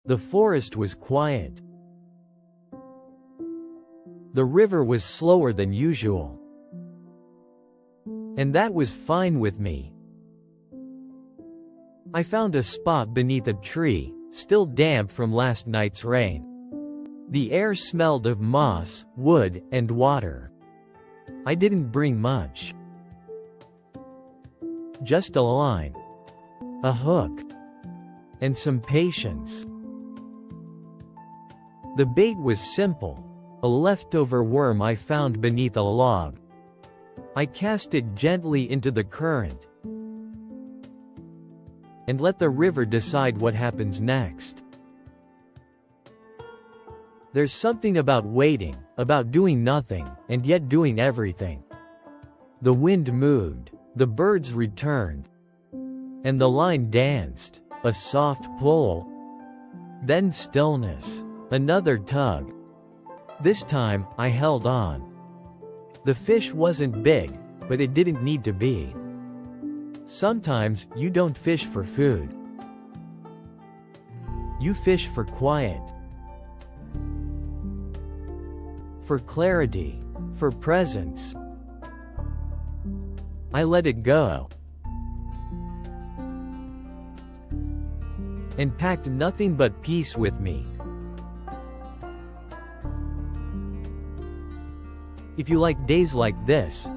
The forest was quiet. The river was slower than usual. And that was fine with me. I found a spot beneath a tree, still damp from last night's rain. The air smelled of moss, wood, and water. I didn't bring much. Just a line, a hook, and some patience. The bait was simple, a leftover worm I found beneath a log. I cast it gently into the current and let the river decide what happens next. There's something about waiting, about doing nothing, and yet doing everything. The wind moved, the birds returned, and the line danced, a soft pull, then stillness, another tug. This time, I held on. The fish wasn't big, but it didn't need to be. Sometimes, you don't fish for food. You fish for quiet. For clarity. For presence. I let it go. And packed nothing but peace with me. If you like days like this,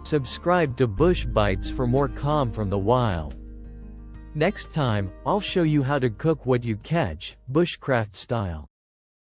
subscribe to BushBites for more calm from the wild. Next time, I'll show you how to cook what you catch, bushcraft style.